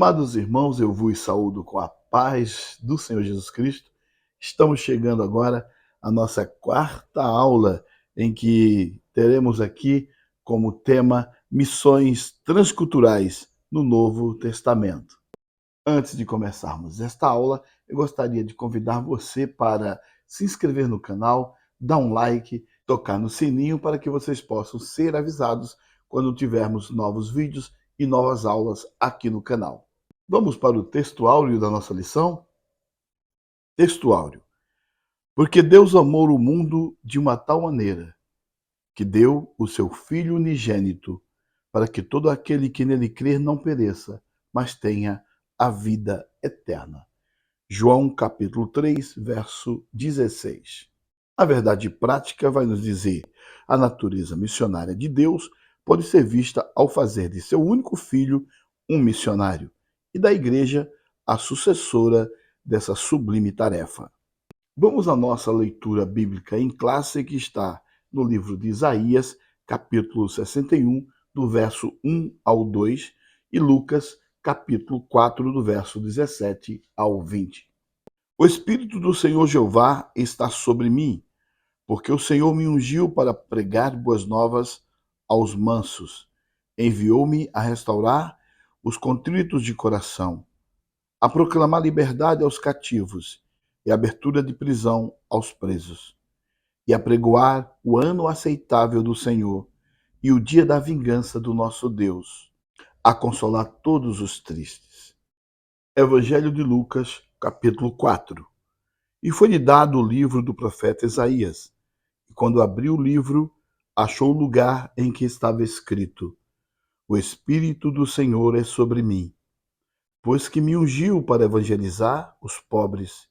Amados irmãos, eu vos saúdo com a paz do Senhor Jesus Cristo. Estamos chegando agora à nossa quarta aula, em que teremos aqui como tema missões transculturais no Novo Testamento. Antes de começarmos esta aula, eu gostaria de convidar você para se inscrever no canal, dar um like, tocar no sininho para que vocês possam ser avisados quando tivermos novos vídeos e novas aulas aqui no canal. Vamos para o texto áureo da nossa lição? Texto áureo. Porque Deus amou o mundo de uma tal maneira que deu o seu Filho unigênito, para que todo aquele que nele crer não pereça, mas tenha a vida eterna. João capítulo 3, verso 16. A verdade prática vai nos dizer: a natureza missionária de Deus pode ser vista ao fazer de seu único filho um missionário, e da igreja a sucessora dessa sublime tarefa. Vamos à nossa leitura bíblica em classe, que está no livro de Isaías, capítulo 61, do verso 1 ao 2, e Lucas, capítulo 4, do verso 17 ao 20. O Espírito do Senhor Jeová está sobre mim, porque o Senhor me ungiu para pregar boas novas aos mansos. Enviou-me a restaurar os contritos de coração, a proclamar liberdade aos cativos e abertura de prisão aos presos, e a pregoar o ano aceitável do Senhor e o dia da vingança do nosso Deus, a consolar todos os tristes. Evangelho de Lucas, capítulo 4. E foi-lhe dado o livro do profeta Isaías. E quando abriu o livro, achou o lugar em que estava escrito: O Espírito do Senhor é sobre mim, pois que me ungiu para evangelizar os pobres,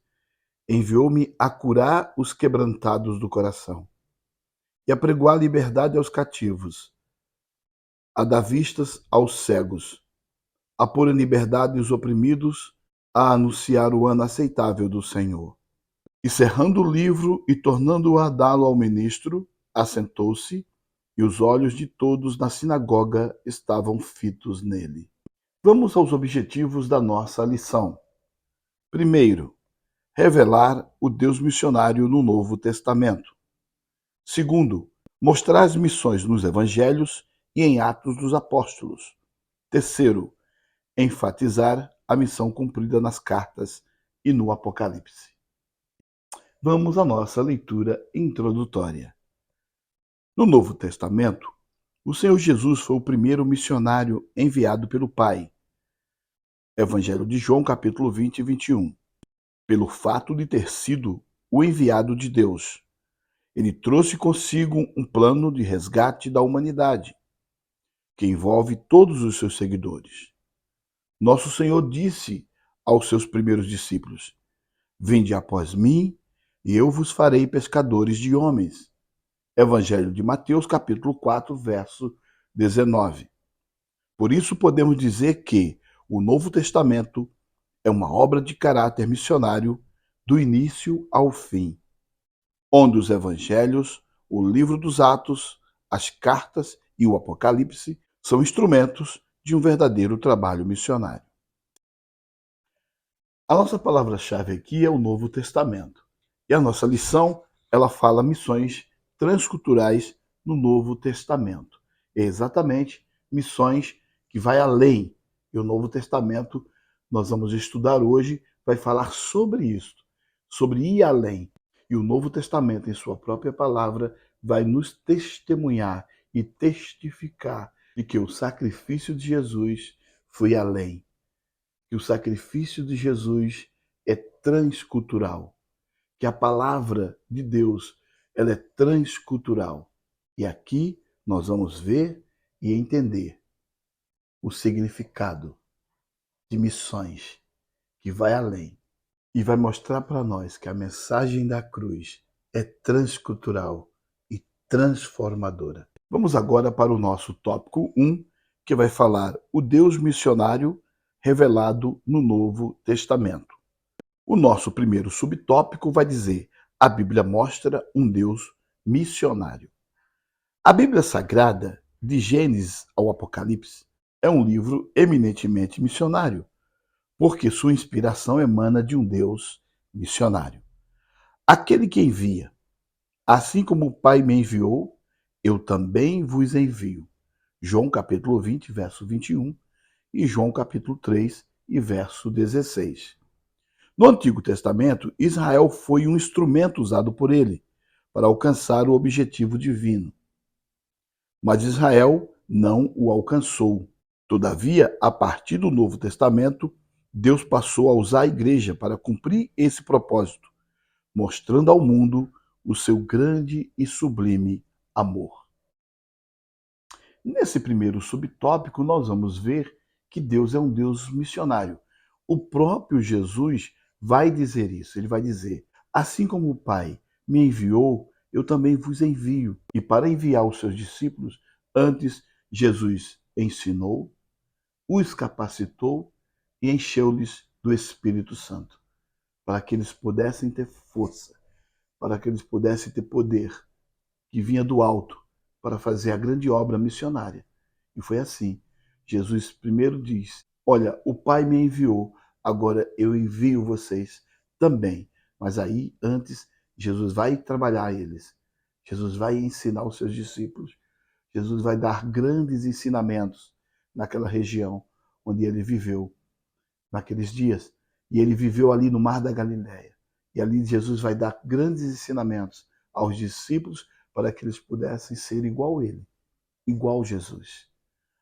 enviou-me a curar os quebrantados do coração, e a pregoar liberdade aos cativos, a dar vistas aos cegos, a pôr em liberdade os oprimidos, a anunciar o ano aceitável do Senhor. E cerrando o livro e tornando-o a dá-lo ao ministro, assentou-se, e os olhos de todos na sinagoga estavam fitos nele. Vamos aos objetivos da nossa lição. Primeiro, revelar o Deus missionário no Novo Testamento. Segundo, mostrar as missões nos Evangelhos e em Atos dos Apóstolos. Terceiro, enfatizar a missão cumprida nas cartas e no Apocalipse. Vamos à nossa leitura introdutória. No Novo Testamento, o Senhor Jesus foi o primeiro missionário enviado pelo Pai. Evangelho de João, capítulo 20 e 21. Pelo fato de ter sido o enviado de Deus, ele trouxe consigo um plano de resgate da humanidade, que envolve todos os seus seguidores. Nosso Senhor disse aos seus primeiros discípulos: Vinde após mim, e eu vos farei pescadores de homens. Evangelho de Mateus, capítulo 4, verso 19. Por isso podemos dizer que o Novo Testamento é uma obra de caráter missionário do início ao fim, onde os Evangelhos, o livro dos Atos, as cartas e o Apocalipse são instrumentos de um verdadeiro trabalho missionário. A nossa palavra-chave aqui é o Novo Testamento. E a nossa lição, ela fala missões transculturais no Novo Testamento. É exatamente missões que vai além. E o Novo Testamento, nós vamos estudar hoje, vai falar sobre isso, sobre ir além. E o Novo Testamento, em sua própria palavra, vai nos testemunhar e testificar de que o sacrifício de Jesus foi além. Que o sacrifício de Jesus é transcultural. Que a palavra de Deus, ela é transcultural. E aqui nós vamos ver e entender o significado de missões que vai além e vai mostrar para nós que a mensagem da cruz é transcultural e transformadora. Vamos agora para o nosso tópico 1, que vai falar o Deus missionário revelado no Novo Testamento. O nosso primeiro subtópico vai dizer: a Bíblia mostra um Deus missionário. A Bíblia Sagrada, de Gênesis ao Apocalipse, é um livro eminentemente missionário, porque sua inspiração emana de um Deus missionário. Aquele que envia, assim como o Pai me enviou, eu também vos envio. João capítulo 20, verso 21 e João capítulo 3 e verso 16. No Antigo Testamento, Israel foi um instrumento usado por ele para alcançar o objetivo divino. Mas Israel não o alcançou. Todavia, a partir do Novo Testamento, Deus passou a usar a igreja para cumprir esse propósito, mostrando ao mundo o seu grande e sublime amor. Nesse primeiro subtópico, nós vamos ver que Deus é um Deus missionário. O próprio Jesus vai dizer isso. Ele vai dizer: assim como o Pai me enviou, eu também vos envio. E para enviar os seus discípulos, antes Jesus ensinou, os capacitou e encheu-lhes do Espírito Santo, para que eles pudessem ter força, para que eles pudessem ter poder que vinha do alto para fazer a grande obra missionária. E foi assim. Jesus primeiro diz: olha, o Pai me enviou, agora eu envio vocês também. Mas aí, antes, Jesus vai trabalhar eles. Jesus vai ensinar os seus discípulos. Jesus vai dar grandes ensinamentos naquela região onde ele viveu naqueles dias. E ele viveu ali no Mar da Galileia. E ali Jesus vai dar grandes ensinamentos aos discípulos para que eles pudessem ser igual a ele, igual a Jesus.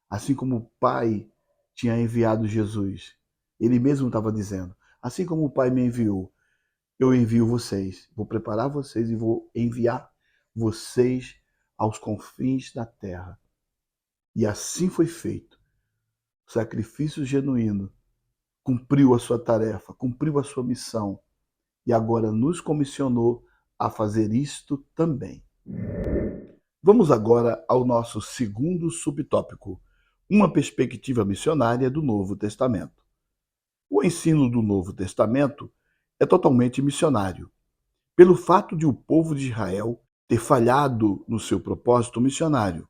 Assim como o Pai tinha enviado Jesus, ele mesmo estava dizendo: assim como o Pai me enviou, eu envio vocês, vou preparar vocês e vou enviar vocês aos confins da terra. E assim foi feito. O sacrifício genuíno cumpriu a sua tarefa, cumpriu a sua missão e agora nos comissionou a fazer isto também. Vamos agora ao nosso segundo subtópico, uma perspectiva missionária do Novo Testamento. O ensino do Novo Testamento é totalmente missionário, pelo fato de o povo de Israel ter falhado no seu propósito missionário.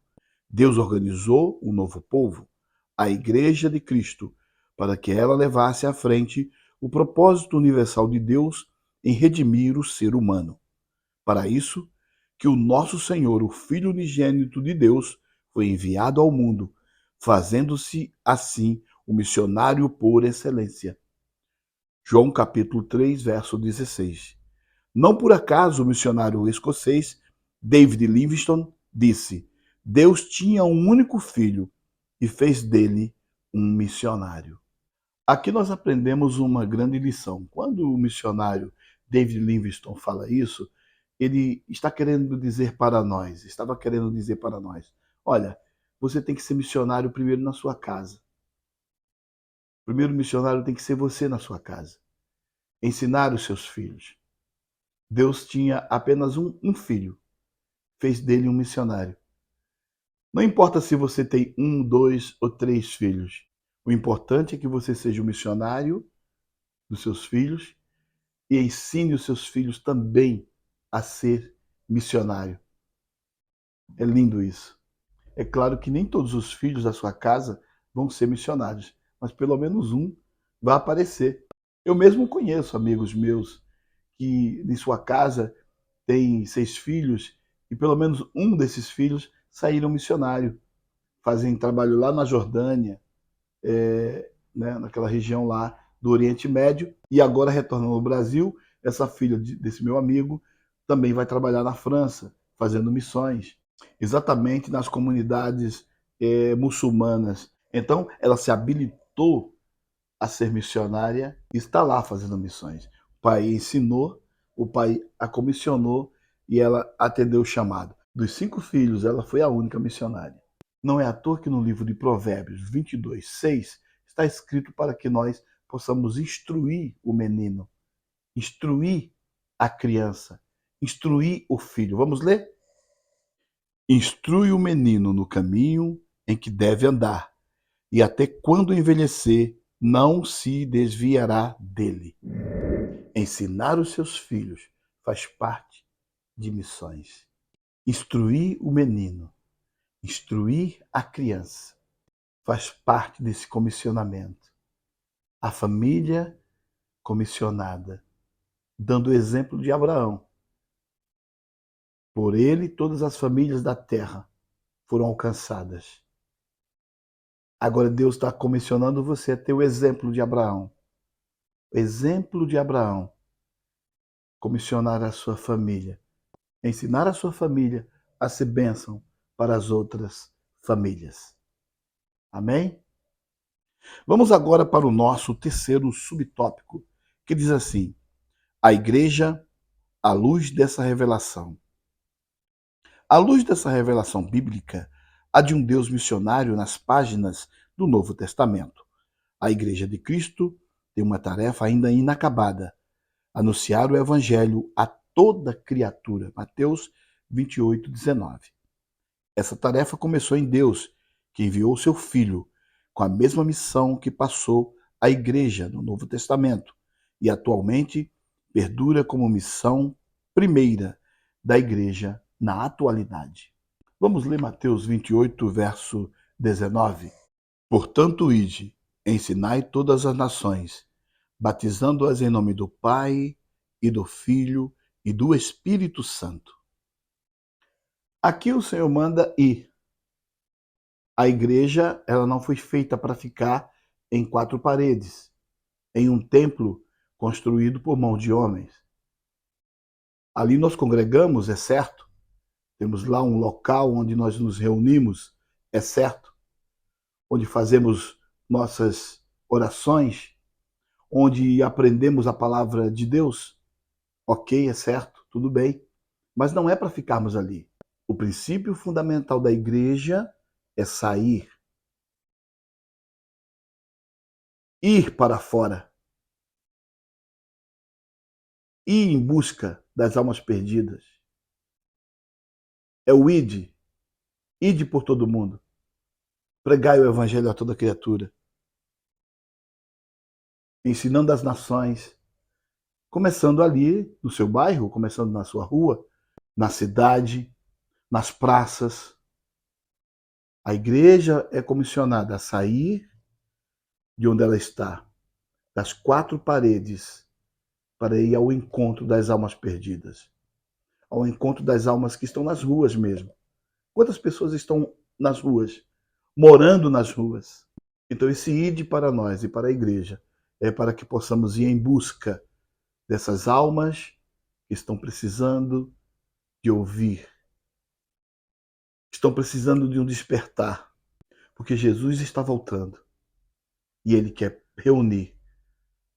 Deus organizou um novo povo, a Igreja de Cristo, para que ela levasse à frente o propósito universal de Deus em redimir o ser humano. Para isso, que o nosso Senhor, o Filho unigênito de Deus, foi enviado ao mundo, fazendo-se assim o missionário por excelência. João capítulo 3, verso 16. Não por acaso o missionário escocês David Livingstone disse: Deus tinha um único filho e fez dele um missionário. Aqui nós aprendemos uma grande lição. Quando o missionário David Livingstone fala isso, ele está querendo dizer para nós, estava querendo dizer para nós: olha, você tem que ser missionário primeiro na sua casa. O primeiro missionário tem que ser você na sua casa. Ensinar os seus filhos. Deus tinha apenas um filho, fez dele um missionário. Não importa se você tem 1, 2 ou 3 filhos. O importante é que você seja o missionário dos seus filhos e ensine os seus filhos também a ser missionário. É lindo isso. É claro que nem todos os filhos da sua casa vão ser missionários, mas pelo menos um vai aparecer. Eu mesmo conheço amigos meus que em sua casa tem 6 filhos e pelo menos um desses filhos saíram missionário, fazem trabalho lá na Jordânia, né, naquela região lá do Oriente Médio, e agora retornando ao Brasil, essa filha desse meu amigo também vai trabalhar na França, fazendo missões, exatamente nas comunidades muçulmanas. Então, ela se habilitou a ser missionária e está lá fazendo missões. O pai ensinou, o pai a comissionou e ela atendeu o chamado. Dos 5 filhos, ela foi a única missionária. Não é à toa que no livro de Provérbios 22, 6, está escrito para que nós possamos instruir o menino, instruir a criança, instruir o filho. Vamos ler? Instrui o menino no caminho em que deve andar, e até quando envelhecer, não se desviará dele. Ensinar os seus filhos faz parte de missões. Instruir o menino, instruir a criança, faz parte desse comissionamento. A família comissionada, dando o exemplo de Abraão. Por ele, todas as famílias da terra foram alcançadas. Agora Deus está comissionando você a ter o exemplo de Abraão. O exemplo de Abraão. Comissionar a sua família. Ensinar a sua família a ser bênção para as outras famílias. Amém? Vamos agora para o nosso terceiro subtópico, que diz assim: a igreja à luz dessa revelação. À luz dessa revelação bíblica, há de um Deus missionário nas páginas do Novo Testamento. A Igreja de Cristo tem uma tarefa ainda inacabada: anunciar o Evangelho a toda criatura. Mateus 28, 19. Essa tarefa começou em Deus, que enviou seu Filho, com a mesma missão que passou a Igreja no Novo Testamento, e atualmente perdura como missão primeira da Igreja na atualidade. Vamos ler Mateus 28, verso 19. Portanto, ide, ensinai todas as nações, batizando-as em nome do Pai, e do Filho, e do Espírito Santo. Aqui o Senhor manda ir. A igreja, ela não foi feita para ficar em quatro paredes, em um templo construído por mão de homens. Ali nós congregamos, é certo. Temos lá um local onde nós nos reunimos, é certo. Onde fazemos nossas orações, onde aprendemos a palavra de Deus. Ok, é certo, tudo bem. Mas não é para ficarmos ali. O princípio fundamental da igreja é sair. Ir para fora. Ir em busca das almas perdidas. É o ide. Ide por todo mundo. Pregai o evangelho a toda criatura. Ensinando as nações. Começando ali no seu bairro, começando na sua rua, na cidade, nas praças. A igreja é comissionada a sair de onde ela está, das quatro paredes, para ir ao encontro das almas perdidas. Ao encontro das almas que estão nas ruas mesmo. Quantas pessoas estão nas ruas, morando nas ruas? Então esse ide para nós e para a igreja é para que possamos ir em busca dessas almas que estão precisando de ouvir, estão precisando de um despertar, porque Jesus está voltando e ele quer reunir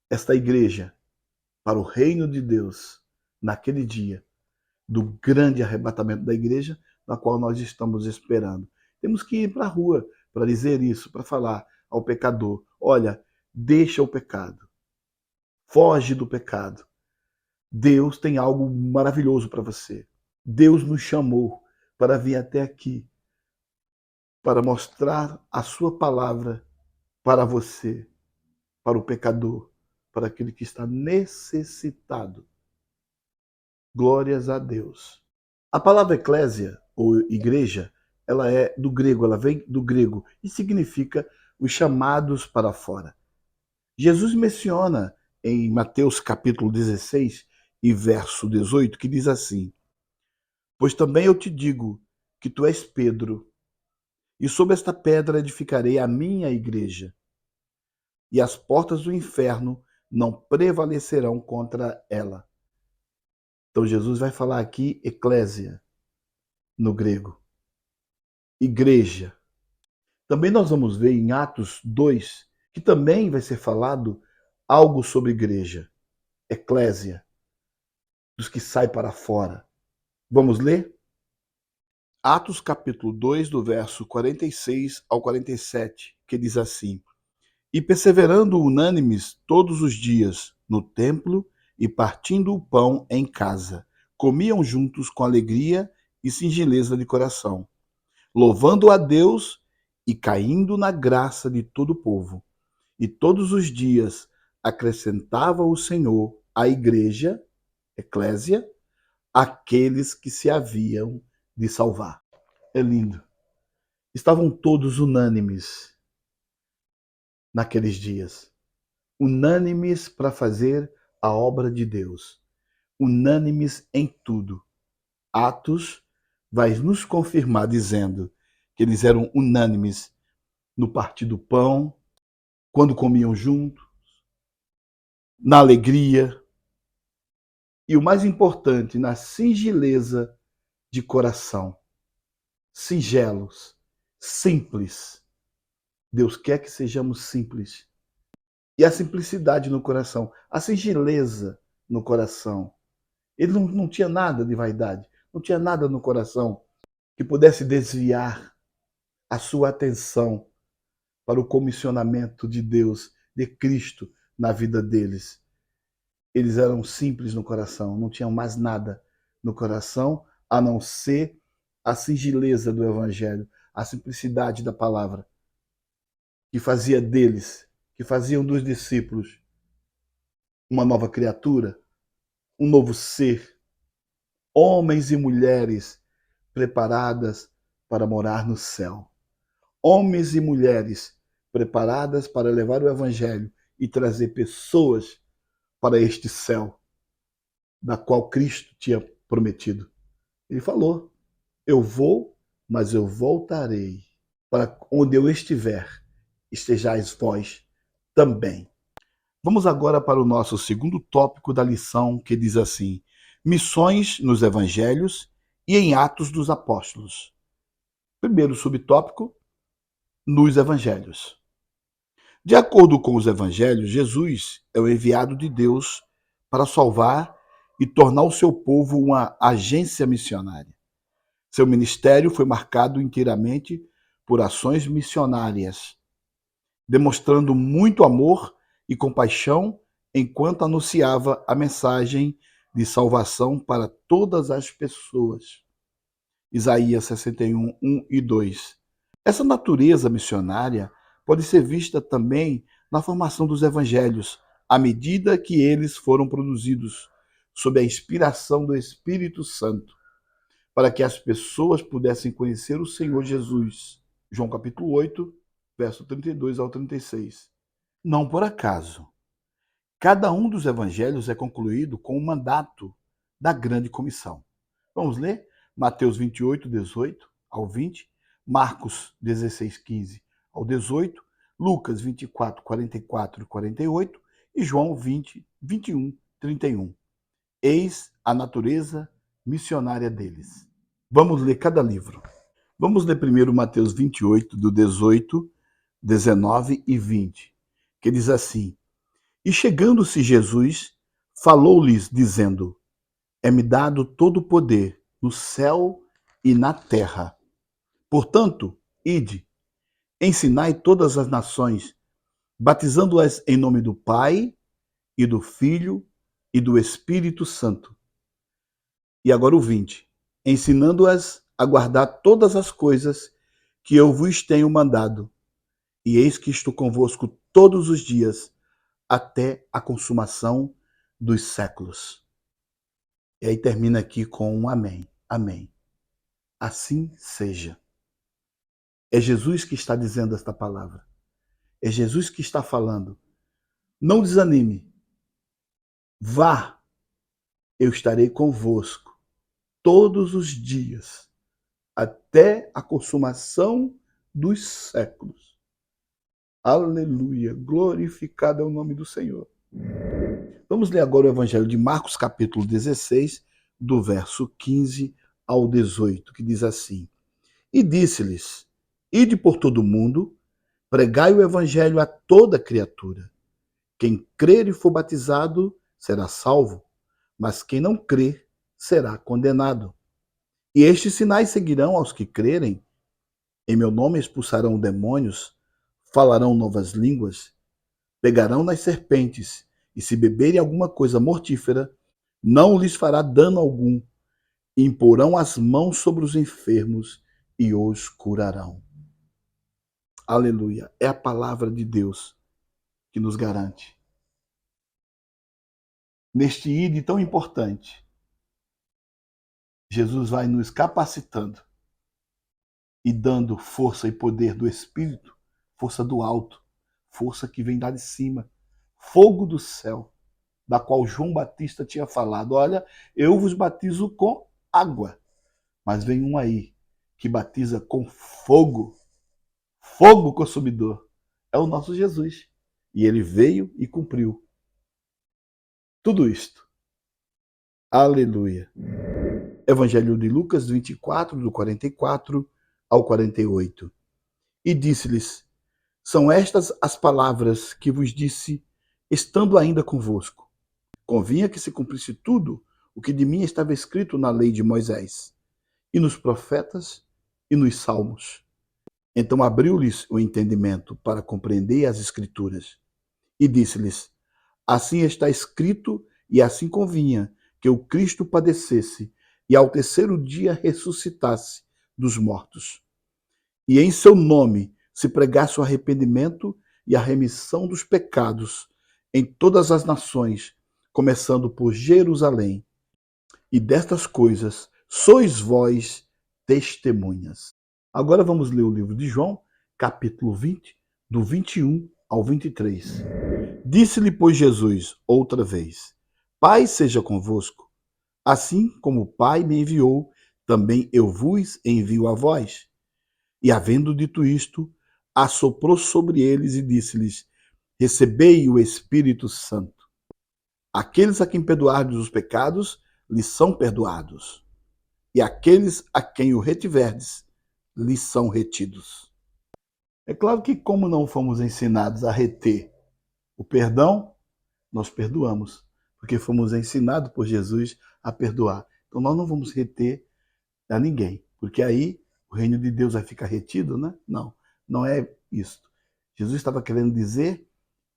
esta igreja para o reino de Deus naquele dia do grande arrebatamento da igreja, na qual nós estamos esperando. Temos que ir para a rua para dizer isso, para falar ao pecador: olha, deixa o pecado, foge do pecado. Deus tem algo maravilhoso para você. Deus nos chamou para vir até aqui, para mostrar a sua palavra para você, para o pecador, para aquele que está necessitado. Glórias a Deus. A palavra eclésia, ou igreja, ela é do grego, ela vem do grego e significa os chamados para fora. Jesus menciona em Mateus capítulo 16 e verso 18, que diz assim: pois também eu te digo que tu és Pedro, e sobre esta pedra edificarei a minha igreja, e as portas do inferno não prevalecerão contra ela. Então Jesus vai falar aqui eclésia, no grego. Igreja. Também nós vamos ver em Atos 2, que também vai ser falado algo sobre igreja. Eclésia, dos que saem para fora. Vamos ler? Atos capítulo 2, do verso 46 ao 47, que diz assim: e perseverando unânimes todos os dias no templo e partindo o pão em casa, comiam juntos com alegria e singeleza de coração, louvando a Deus e caindo na graça de todo o povo. E todos os dias acrescentava o Senhor à igreja, eclésia, aqueles que se haviam de salvar. É lindo. Estavam todos unânimes naqueles dias. unânimes para fazer a obra de Deus, unânimes em tudo. Atos vai nos confirmar dizendo que eles eram unânimes no partir do pão, quando comiam junto, na alegria e, o mais importante, na singeleza de coração. Singelos, simples. Deus quer que sejamos simples. E a simplicidade no coração, a singeleza no coração. Ele não tinha nada de vaidade, não tinha nada no coração que pudesse desviar a sua atenção para o comissionamento de Deus, de Cristo, na vida deles. Eles eram simples no coração, não tinham mais nada no coração a não ser a singeleza do Evangelho, a simplicidade da palavra, que fazia deles, que faziam dos discípulos uma nova criatura, um novo ser, homens e mulheres preparadas para morar no céu. Homens e mulheres preparadas para levar o Evangelho e trazer pessoas para este céu, da qual Cristo tinha prometido. Ele falou: eu vou, mas eu voltarei. Para onde eu estiver, estejais vós também. Vamos agora para o nosso segundo tópico da lição, que diz assim: missões nos evangelhos e em Atos dos Apóstolos. Primeiro subtópico, nos evangelhos. De acordo com os evangelhos, Jesus é o enviado de Deus para salvar e tornar o seu povo uma agência missionária. Seu ministério foi marcado inteiramente por ações missionárias, demonstrando muito amor e compaixão enquanto anunciava a mensagem de salvação para todas as pessoas. Isaías 61, 1 e 2. Essa natureza missionária pode ser vista também na formação dos evangelhos, à medida que eles foram produzidos, sob a inspiração do Espírito Santo, para que as pessoas pudessem conhecer o Senhor Jesus. João capítulo 8, verso 32 ao 36. Não por acaso. Cada um dos evangelhos é concluído com o mandato da grande comissão. Vamos ler? Mateus 28, 18 ao 20, Marcos 16, 15 ao 18, Lucas 24, 44 e 48 e João 20, 21, 31. Eis a natureza missionária deles. Vamos ler cada livro. Vamos ler primeiro Mateus 28, do 18, 19 e 20, que diz assim: e chegando-se Jesus, falou-lhes, dizendo: é-me dado todo o poder no céu e na terra. Portanto, ide, ensinai todas as nações, batizando-as em nome do Pai, e do Filho, e do Espírito Santo. E agora o 20. Ensinando-as a guardar todas as coisas que eu vos tenho mandado. E eis que estou convosco todos os dias, até a consumação dos séculos. E aí termina aqui com um amém. Amém. Assim seja. É Jesus que está dizendo esta palavra. É Jesus que está falando. Não desanime. Vá, eu estarei convosco todos os dias, até a consumação dos séculos. Aleluia. Glorificado é o nome do Senhor. Vamos ler agora o Evangelho de Marcos, capítulo 16, do verso 15 ao 18, que diz assim: e disse-lhes: ide por todo o mundo, pregai o Evangelho a toda criatura. Quem crer e for batizado será salvo, mas quem não crer será condenado. E estes sinais seguirão aos que crerem. Em meu nome expulsarão demônios, falarão novas línguas, pegarão nas serpentes, e se beberem alguma coisa mortífera, não lhes fará dano algum, e imporão as mãos sobre os enfermos e os curarão. Aleluia. É a palavra de Deus que nos garante. Neste ide tão importante, Jesus vai nos capacitando e dando força e poder do Espírito, força do alto, força que vem lá de cima, fogo do céu, da qual João Batista tinha falado: olha, eu vos batizo com água, mas vem um aí que batiza com fogo, fogo consumidor. É o nosso Jesus. E ele veio e cumpriu tudo isto. Aleluia. Evangelho de Lucas 24, do 44 ao 48. E disse-lhes: são estas as palavras que vos disse, estando ainda convosco. Convinha que se cumprisse tudo o que de mim estava escrito na lei de Moisés, e nos profetas, e nos salmos. Então abriu-lhes o entendimento para compreender as Escrituras. E disse-lhes: assim está escrito, e assim convinha que o Cristo padecesse, e ao terceiro dia ressuscitasse dos mortos. E em seu nome se pregasse o arrependimento e a remissão dos pecados em todas as nações, começando por Jerusalém. E destas coisas sois vós testemunhas. Agora vamos ler o livro de João, capítulo 20, do 21 ao 23. Disse-lhe, pois, Jesus outra vez: Pai seja convosco. Assim como o Pai me enviou, também eu vos envio a vós. E havendo dito isto, assoprou sobre eles e disse-lhes: recebei o Espírito Santo. Aqueles a quem perdoardes os pecados, lhes são perdoados. E aqueles a quem o retiverdes, lhes são retidos. É claro que, como não fomos ensinados a reter o perdão, nós perdoamos, porque fomos ensinados por Jesus a perdoar. Então nós não vamos reter a ninguém, porque aí o reino de Deus vai ficar retido, né? Não, não é isso. Jesus estava querendo dizer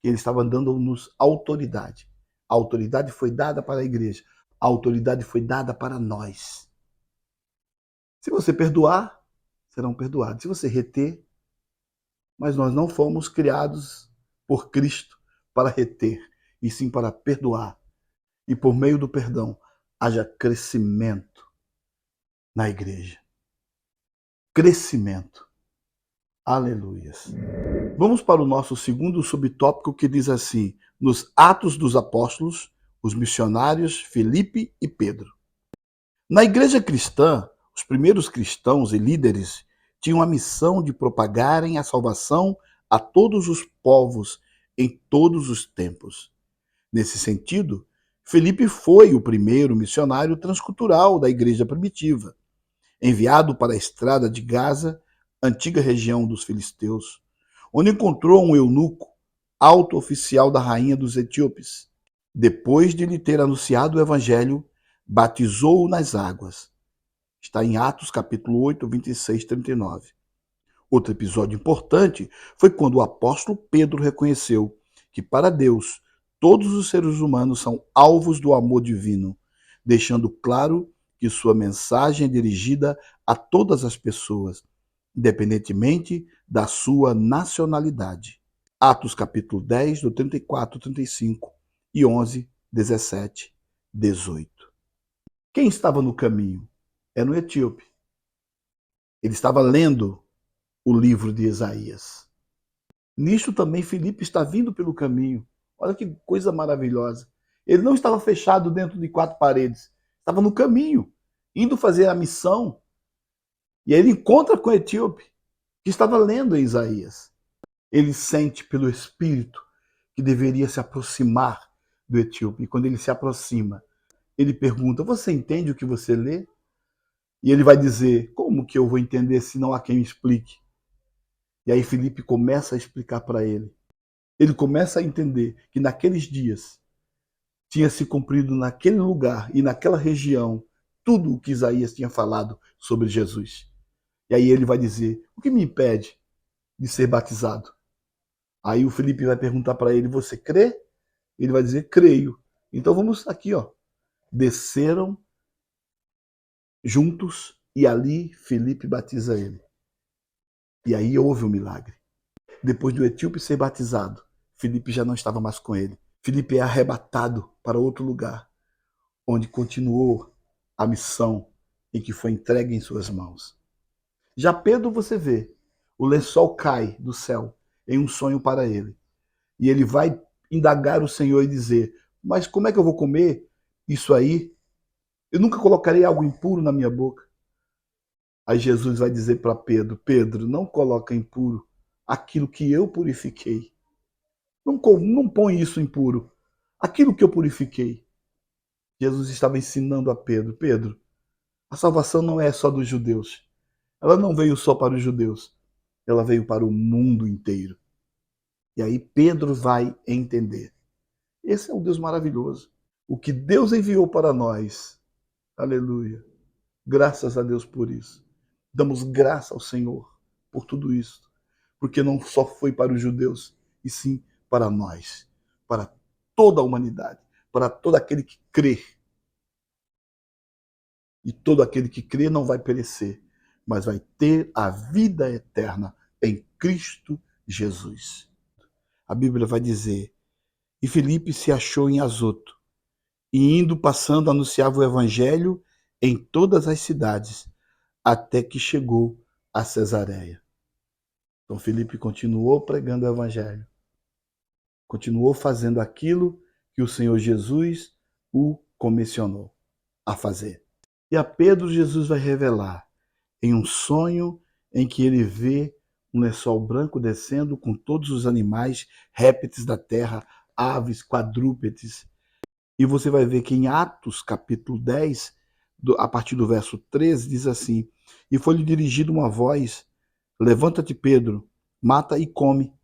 que ele estava dando-nos autoridade. A autoridade foi dada para a igreja. A autoridade foi dada para nós. Se você perdoar, serão perdoados. Se você reter, mas nós não fomos criados por Cristo para reter, e sim para perdoar. E por meio do perdão, haja crescimento na igreja. Crescimento. Aleluias. Vamos para o nosso segundo subtópico, que diz assim: nos Atos dos Apóstolos, os missionários Filipe e Pedro. Na igreja cristã, os primeiros cristãos e líderes tinham a missão de propagarem a salvação a todos os povos em todos os tempos. Nesse sentido, Filipe foi o primeiro missionário transcultural da igreja primitiva, enviado para a estrada de Gaza, antiga região dos filisteus, onde encontrou um eunuco, alto oficial da rainha dos etíopes. Depois de lhe ter anunciado o evangelho, batizou-o nas águas. Está em Atos capítulo 8, 26, 39. Outro episódio importante foi quando o apóstolo Pedro reconheceu que, para Deus, todos os seres humanos são alvos do amor divino, deixando claro que sua mensagem é dirigida a todas as pessoas, independentemente da sua nacionalidade. Atos capítulo 10, do 34, 35 e 11, 17, 18. Quem estava no caminho? Era um etíope. Ele estava lendo o livro de Isaías. Nisto também Filipe está vindo pelo caminho. Olha que coisa maravilhosa. Ele não estava fechado dentro de quatro paredes. Estava no caminho, indo fazer a missão. E aí ele encontra com o etíope, que estava lendo Isaías. Ele sente pelo Espírito que deveria se aproximar do etíope. E quando ele se aproxima, ele pergunta: você entende o que você lê? E ele vai dizer: como que eu vou entender se não há quem me explique? E aí Filipe começa a explicar para ele. Ele começa a entender que naqueles dias tinha se cumprido naquele lugar e naquela região tudo o que Isaías tinha falado sobre Jesus. E aí ele vai dizer: o que me impede de ser batizado? Aí o Filipe vai perguntar para ele: você crê? Ele vai dizer: creio. Então vamos aqui, ó. Desceram juntos e ali Filipe batiza ele. E aí houve um milagre. Depois do etíope ser batizado, Filipe já não estava mais com ele. Filipe é arrebatado para outro lugar, onde continuou a missão em que foi entregue em suas mãos. Já Pedro, você vê, o lençol cai do céu em um sonho para ele. E ele vai indagar o Senhor e dizer: mas como é que eu vou comer isso aí? Eu nunca colocarei algo impuro na minha boca. Aí Jesus vai dizer para Pedro: Pedro, não coloca impuro aquilo que eu purifiquei. Não põe isso impuro. Aquilo que eu purifiquei. Jesus estava ensinando a Pedro: Pedro, a salvação não é só dos judeus. Ela não veio só para os judeus. Ela veio para o mundo inteiro. E aí Pedro vai entender. Esse é um Deus maravilhoso. O que Deus enviou para nós. Aleluia. Graças a Deus por isso. Damos graça ao Senhor por tudo isso. Porque não só foi para os judeus, e sim para nós, para toda a humanidade, para todo aquele que crê. E todo aquele que crê não vai perecer, mas vai ter a vida eterna em Cristo Jesus. A Bíblia vai dizer: e Filipe se achou em Azoto, e indo passando anunciava o evangelho em todas as cidades, até que chegou a Cesareia. Então Filipe continuou pregando o evangelho, continuou fazendo aquilo que o Senhor Jesus o comissionou a fazer. E a Pedro Jesus vai revelar em um sonho em que ele vê um lençol branco descendo com todos os animais, répteis da terra, aves, quadrúpedes. E você vai ver que em Atos, capítulo 10, a partir do verso 13, diz assim: e foi-lhe dirigida uma voz: levanta-te, Pedro, mata e come.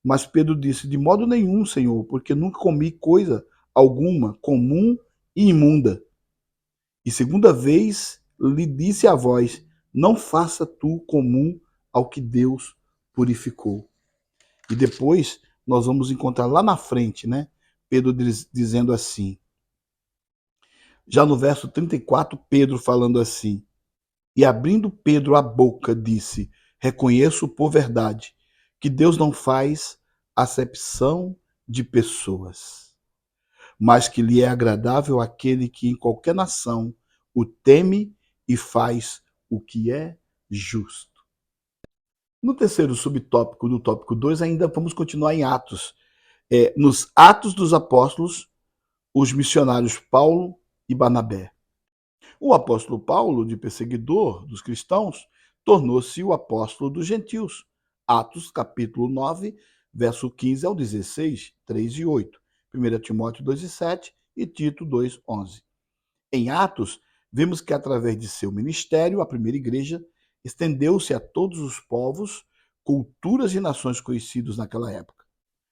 Mas Pedro disse: de modo nenhum, Senhor, porque nunca comi coisa alguma comum e imunda. E segunda vez lhe disse a voz: não faça tu comum ao que Deus purificou. E depois nós vamos encontrar lá na frente, né? Pedro dizendo assim. Já no verso 34, Pedro falando assim: e abrindo Pedro a boca, disse: reconheço por verdade que Deus não faz acepção de pessoas, mas que lhe é agradável aquele que em qualquer nação o teme e faz o que é justo. No terceiro subtópico do tópico 2, ainda vamos continuar em Atos. Nos Atos dos Apóstolos, os missionários Paulo e Barnabé. O apóstolo Paulo, de perseguidor dos cristãos, tornou-se o apóstolo dos gentios. Atos capítulo 9, verso 15 ao 16, 3 e 8. 1 Timóteo 2 e 7 e Tito 2, 11. Em Atos, vemos que através de seu ministério, a primeira igreja estendeu-se a todos os povos, culturas e nações conhecidos naquela época.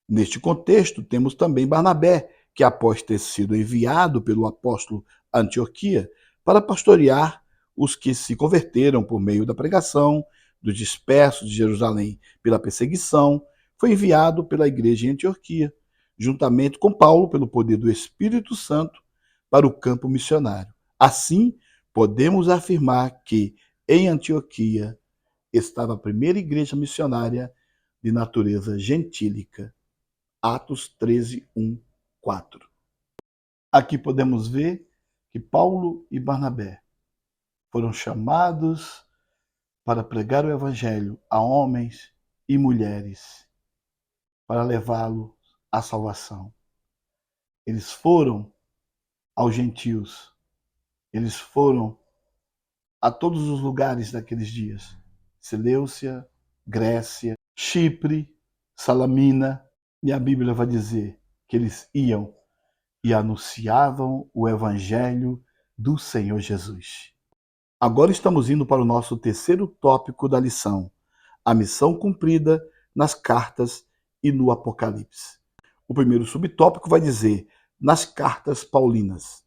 Neste contexto, temos também Barnabé, que após ter sido enviado pelo apóstolo a Antioquia para pastorear os que se converteram por meio da pregação, dos dispersos de Jerusalém pela perseguição, foi enviado pela igreja em Antioquia, juntamente com Paulo, pelo poder do Espírito Santo, para o campo missionário. Assim, podemos afirmar que em Antioquia estava a primeira igreja missionária de natureza gentílica. Atos 13, 1, 4. Aqui podemos ver que Paulo e Barnabé foram chamados para pregar o evangelho a homens e mulheres, para levá-los à salvação. Eles foram aos gentios, eles foram a todos os lugares daqueles dias: Seleucia, Grécia, Chipre, Salamina, e a Bíblia vai dizer que eles iam e anunciavam o evangelho do Senhor Jesus. Agora estamos indo para o nosso terceiro tópico da lição: a missão cumprida nas cartas e no Apocalipse. O primeiro subtópico vai dizer: nas cartas paulinas.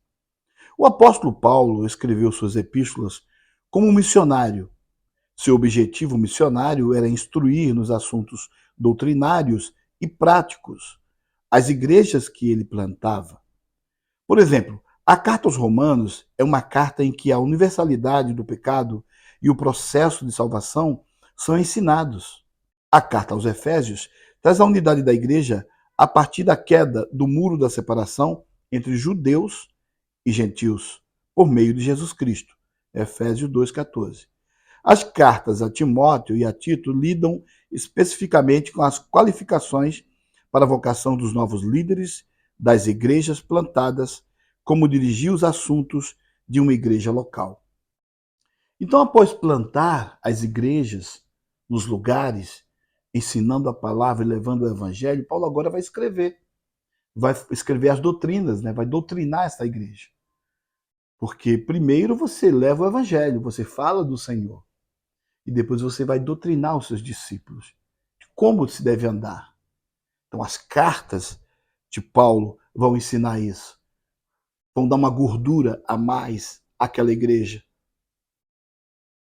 O apóstolo Paulo escreveu suas epístolas como um missionário. Seu objetivo missionário era instruir nos assuntos doutrinários e práticos as igrejas que ele plantava. Por exemplo, a carta aos Romanos é uma carta em que a universalidade do pecado e o processo de salvação são ensinados. A carta aos Efésios traz a unidade da igreja a partir da queda do muro da separação entre judeus e gentios, por meio de Jesus Cristo. Efésios 2,14. As cartas a Timóteo e a Tito lidam especificamente com as qualificações para a vocação dos novos líderes das igrejas plantadas, como dirigir os assuntos de uma igreja local. Então, após plantar as igrejas nos lugares, ensinando a palavra e levando o evangelho, Paulo agora vai escrever as doutrinas, né? Vai doutrinar essa igreja. Porque primeiro você leva o evangelho, você fala do Senhor. E depois você vai doutrinar os seus discípulos de como se deve andar. Então as cartas de Paulo vão ensinar isso. Vão dar uma gordura a mais àquela igreja.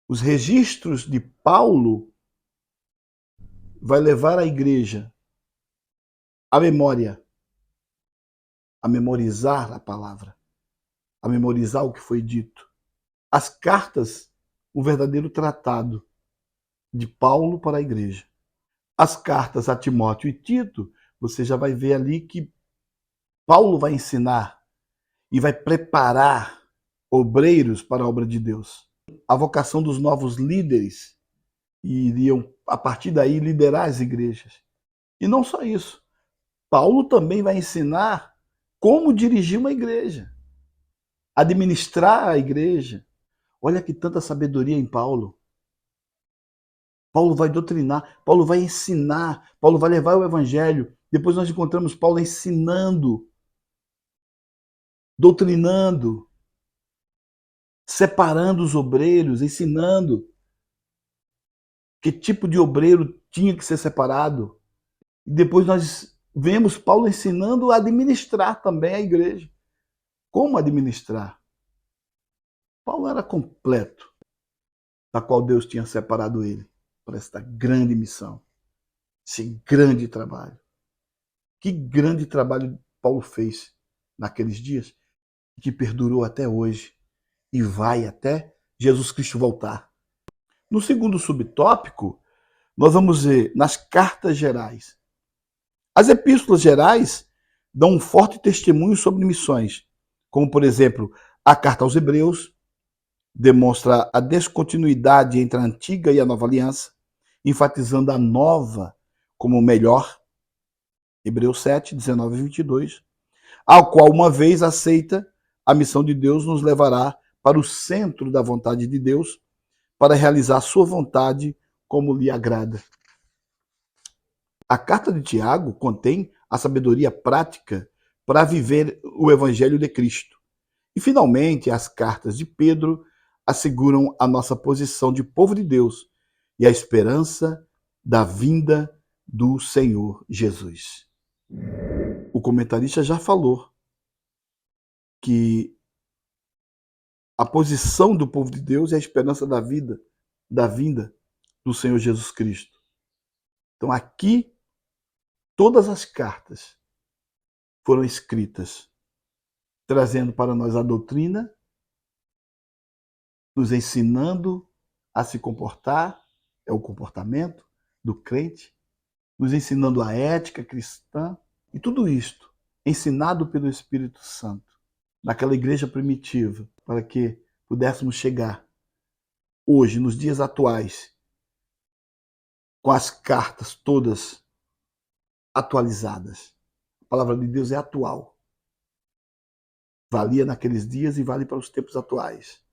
Os registros de Paulo vai levar a igreja à memória, a memorizar a palavra, a memorizar o que foi dito. As cartas, o verdadeiro tratado de Paulo para a igreja. As cartas a Timóteo e Tito, você já vai ver ali que Paulo vai ensinar e vai preparar obreiros para a obra de Deus. A vocação dos novos líderes iriam, a partir daí, liderar as igrejas. E não só isso. Paulo também vai ensinar como dirigir uma igreja, administrar a igreja. Olha que tanta sabedoria em Paulo. Paulo vai doutrinar, Paulo vai ensinar, Paulo vai levar o evangelho. Depois nós encontramos Paulo ensinando, doutrinando, separando os obreiros, ensinando que tipo de obreiro tinha que ser separado. E depois nós vemos Paulo ensinando a administrar também a igreja. Como administrar? Paulo era completo, da qual Deus tinha separado ele para esta grande missão, esse grande trabalho. Que grande trabalho Paulo fez naqueles dias, que perdurou até hoje e vai até Jesus Cristo voltar. No segundo subtópico, nós vamos ver nas cartas gerais. As epístolas gerais dão um forte testemunho sobre missões, como, por exemplo, a carta aos Hebreus demonstra a descontinuidade entre a antiga e a nova aliança, enfatizando a nova como melhor, Hebreus 7, 19 e 22, ao qual, uma vez aceita, a missão de Deus nos levará para o centro da vontade de Deus, para realizar a sua vontade como lhe agrada. A carta de Tiago contém a sabedoria prática para viver o evangelho de Cristo. E, finalmente, as cartas de Pedro asseguram a nossa posição de povo de Deus e a esperança da vinda do Senhor Jesus. O comentarista já falou que a posição do povo de Deus é a esperança da vinda do Senhor Jesus Cristo. Então aqui todas as cartas foram escritas trazendo para nós a doutrina, nos ensinando a se comportar, é o comportamento do crente, nos ensinando a ética cristã, e tudo isto ensinado pelo Espírito Santo naquela igreja primitiva, para que pudéssemos chegar hoje, nos dias atuais, com as cartas todas atualizadas. A palavra de Deus é atual. Valia naqueles dias e vale para os tempos atuais.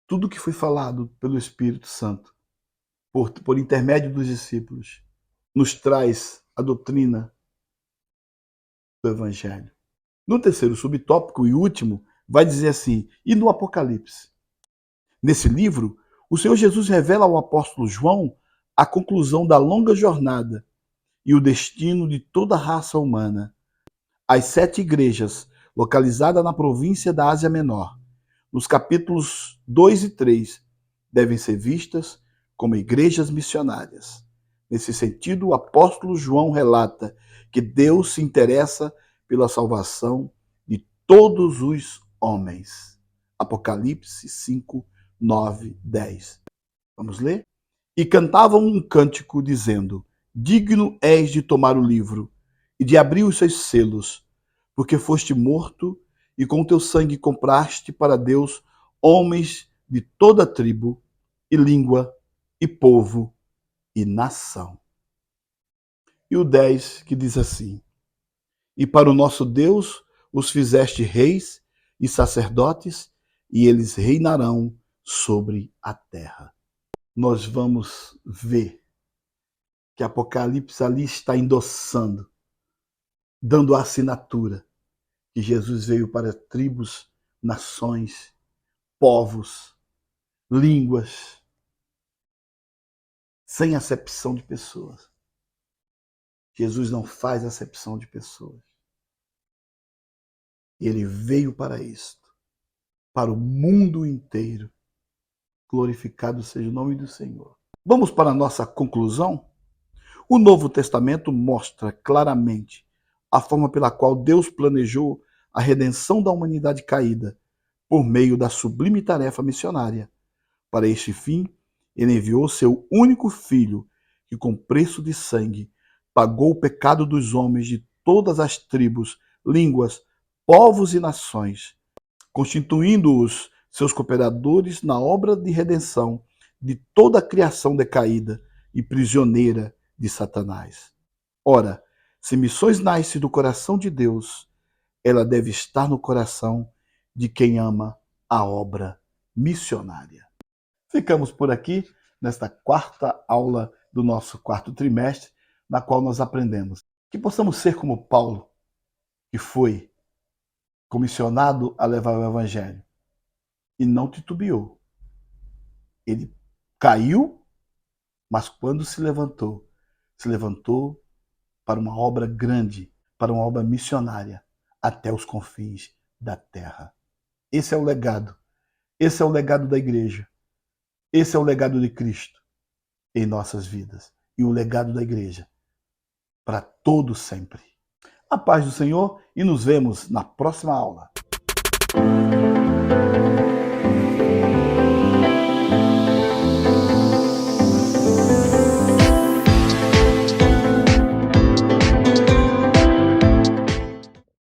Tudo que foi falado pelo Espírito Santo, por intermédio dos discípulos, nos traz a doutrina do Evangelho. No terceiro subtópico e último, vai dizer assim, e no Apocalipse. Nesse livro, o Senhor Jesus revela ao apóstolo João a conclusão da longa jornada e o destino de toda a raça humana. As 7 igrejas, localizadas na província da Ásia Menor, nos capítulos 2 e 3, devem ser vistas como igrejas missionárias. Nesse sentido, o apóstolo João relata que Deus se interessa pela salvação de todos os homens. Apocalipse 5, 9, 10. Vamos ler? E cantavam um cântico dizendo: digno és de tomar o livro e de abrir os seus selos, porque foste morto e com teu sangue compraste para Deus homens de toda tribo e língua e povo e nação. e o 10, que diz assim: E para o nosso Deus os fizeste reis e sacerdotes, e eles reinarão sobre a terra. Nós vamos ver que Apocalipse ali está endossando, dando a assinatura que Jesus veio para tribos, nações, povos, línguas, sem acepção de pessoas. Jesus não faz acepção de pessoas. Ele veio para isto, para o mundo inteiro. Glorificado seja o nome do Senhor. Vamos para a nossa conclusão? O Novo Testamento mostra claramente a forma pela qual Deus planejou a redenção da humanidade caída por meio da sublime tarefa missionária. Para este fim, ele enviou seu único filho, que com preço de sangue pagou o pecado dos homens de todas as tribos, línguas, povos e nações, constituindo-os seus cooperadores na obra de redenção de toda a criação decaída e prisioneira de Satanás. Ora, se missões nasce do coração de Deus, ela deve estar no coração de quem ama a obra missionária. Ficamos por aqui nesta quarta aula do nosso quarto trimestre, na qual nós aprendemos que possamos ser como Paulo, que foi comissionado a levar o evangelho e não titubeou. Ele caiu, mas quando se levantou para uma obra grande, para uma obra missionária, até os confins da terra. Esse é o legado. Esse é o legado da igreja. Esse é o legado de Cristo em nossas vidas. E o legado da igreja para todo sempre. A paz do Senhor e nos vemos na próxima aula.